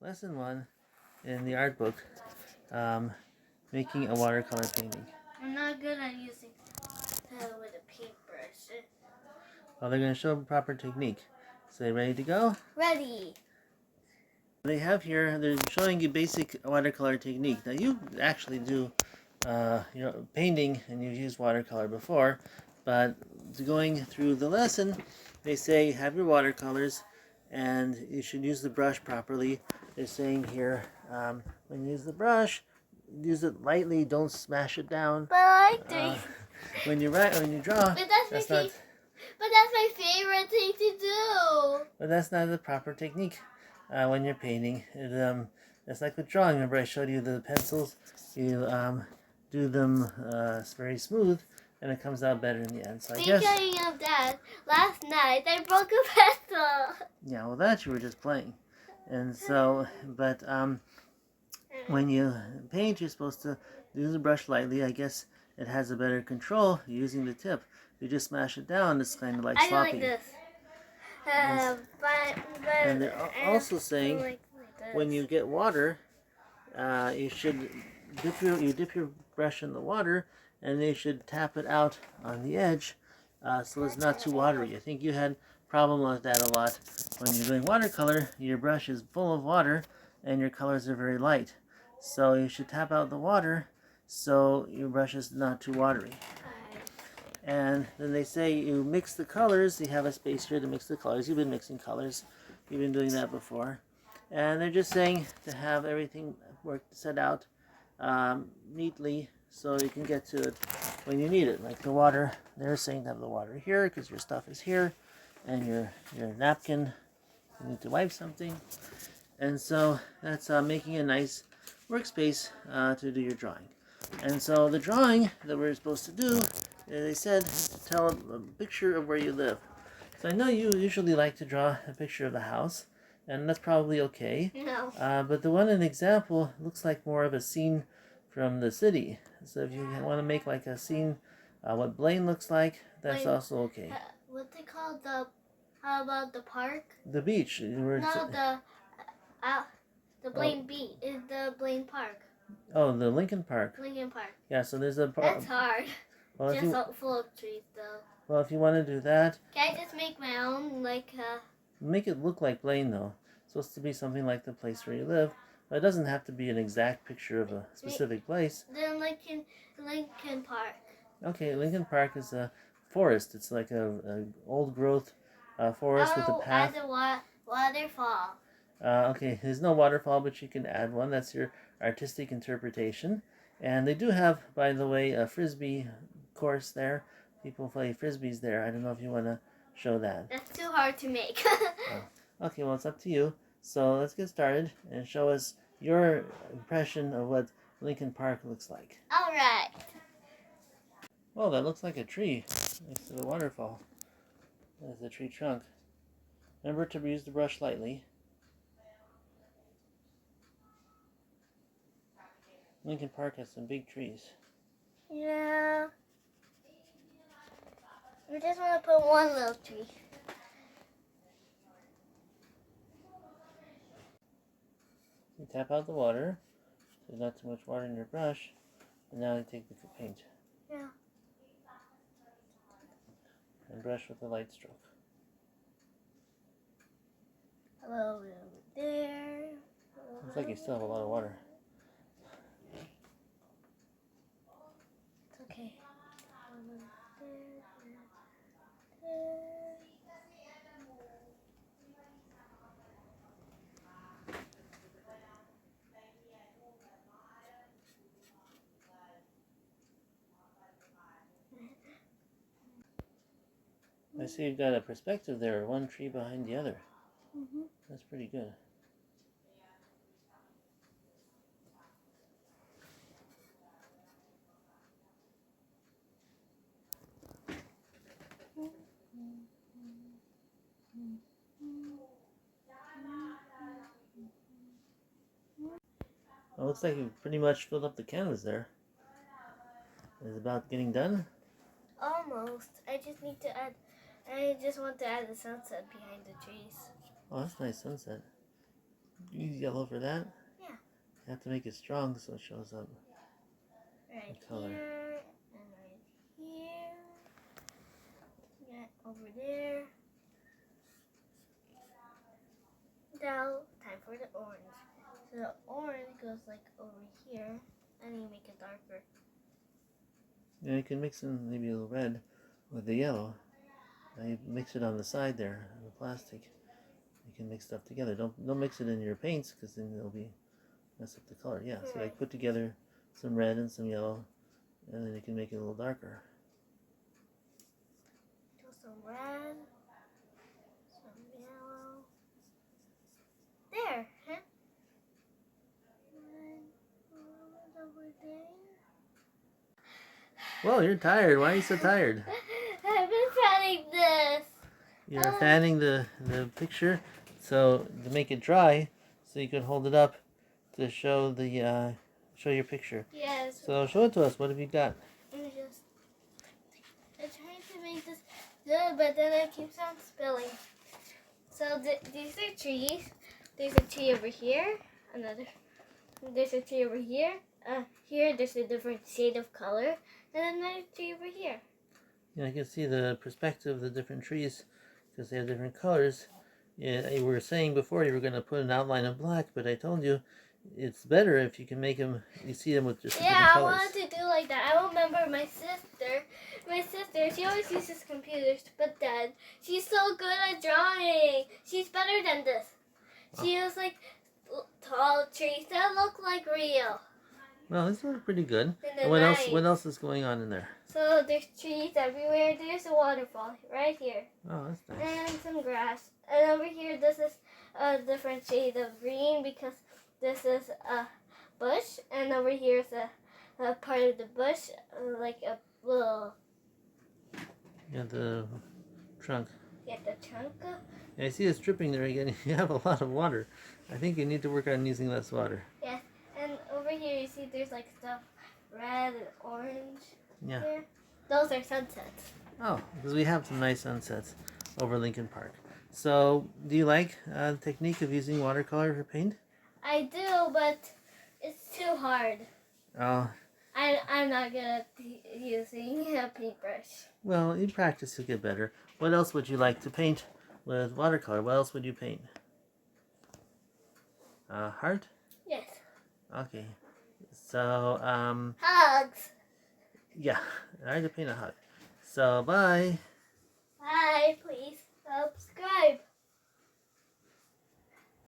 Lesson 1 in the art book, making a watercolor painting. I'm not good at using with a paintbrush. Well, they're going to show a proper technique. So, you ready to go? Ready. They have here, they're showing you basic watercolor technique. Now, you actually do painting and you've used watercolor before, but going through the lesson, they say have your watercolors and you should use the brush properly. They're saying here, when you use the brush, use it lightly, don't smash it down. But I like to. When you draw, But that's my favorite thing to do. But that's not the proper technique when you're painting. It's like with drawing. Remember I showed you the pencils? You do them very smooth, and it comes out better in the end. So I guess. Speaking of that, last night I broke a pencil. Yeah, well, that you were just playing, and so, but when you paint, you're supposed to use the brush lightly. I guess it has a better control using the tip. If you just smash it down, it's kind of like sloppy. I like this. And they're also saying when you get water, you should dip your brush in the water, and you should tap it out on the edge, so it's not too watery. I think you had problem with that a lot when you're doing watercolor. Your brush is full of water, and your colors are very light. So you should tap out the water, so your brush is not too watery. And then they say you mix the colors. You have a space here to mix the colors. You've been mixing colors. You've been doing that before. And they're just saying to have everything set out neatly so you can get to it when you need it. Like the water, they're saying to have the water here because your stuff is here. And your napkin, you need to wipe something. And so that's making a nice workspace to do your drawing. And so the drawing that we're supposed to do, they said, to tell a picture of where you live. So I know you usually like to draw a picture of the house, and that's probably okay. No. But the one in example looks like more of a scene from the city. So if you want to make like a scene, what Blaine looks like, that's also okay. What's it called? How about the park? The beach. No, the Blaine Beach is the Blaine Park. Oh, the Lincoln Park. Lincoln Park. Yeah, so there's a That's hard. Well, Just full of trees, though. Well, if you want to do that... Can I just make my own, Make it look like Blaine, though. It's supposed to be something like the place where you live. But it doesn't have to be an exact picture of a specific place. Then Lincoln Park. Okay, Lincoln Park is a forest. It's like a old growth forest with a path. As a waterfall. Okay, there's no waterfall, but you can add one. That's your artistic interpretation. And they do have, by the way, a frisbee course there. People play frisbees there. I don't know if you want to show that. That's too hard to make. Okay, well, it's up to you. So let's get started and show us your impression of what Lincoln Park looks like. All right. Well, that looks like a tree next to the waterfall. That's the tree trunk. Remember to use the brush lightly. Lincoln Park has some big trees. Yeah. We just want to put one little tree. You tap out the water. There's not too much water in your brush. And now you take the paint. Yeah. And brush with a light stroke. A little bit over there. Looks like you still have a lot of water. It's okay. I see you've got a perspective there, one tree behind the other. Mm-hmm. That's pretty good. Well, it looks like you pretty much filled up the canvas there. Is it about getting done? Almost. I just want to add the sunset behind the trees. Oh, that's a nice sunset. Use yellow for that? Yeah. You have to make it strong so it shows up. Right The color. here and right here. Yeah, over there. Now, time for the orange. So the orange goes like over here, and you make it darker. Yeah, you can mix in maybe a little red with the yellow. Now you mix it on the side there, on the plastic. You can mix stuff together. Don't mix it in your paints because then it'll be mess up the color. Yeah, so like put together some red and some yellow, and then you can make it a little darker. Do some red, some yellow. There, huh? And over there. Whoa, you're tired. Why are you so tired? I've been fanning this. You're fanning the picture so to make it dry, so you can hold it up to show the show your picture. Yes. So show it to us. What have you got? I'm trying to make this good, but then it keeps on spilling. So these are trees. There's a tree over here. There's a tree over here. Here there's a different shade of color, and another tree over here. Yeah, you can see the perspective of the different trees because they have different colors. Yeah, you were saying before you were going to put an outline of black, but I told you it's better if you can make them. You see them with just different colors. I wanted to do like that. I remember my sister. She always uses computers, but then she's so good at drawing. She's better than this. She has like tall trees that look like real. Well, these are pretty good. And Nice. what else is going on in there? So there's trees everywhere. There's a waterfall right here. Oh, that's nice. And some grass. And over here, this is a different shade of green because this is a bush. And over here is a part of the bush, like a little... Yeah, the trunk. Yeah, the trunk. Yeah, I see it's dripping there again. You have a lot of water. I think you need to work on using less water. Yes. And over here, you see there's like stuff red and orange. Yeah. Here. Those are sunsets. Oh, because we have some nice sunsets over Lincoln Park. So, do you like the technique of using watercolor for paint? I do, but it's too hard. Oh. I'm not good at using a paintbrush. Well, in practice you'll get better. What else would you like to paint with watercolor? What else would you paint? Heart? Yes. Okay. So, Hugs. yeah. I had to paint a hug. So, bye. Bye.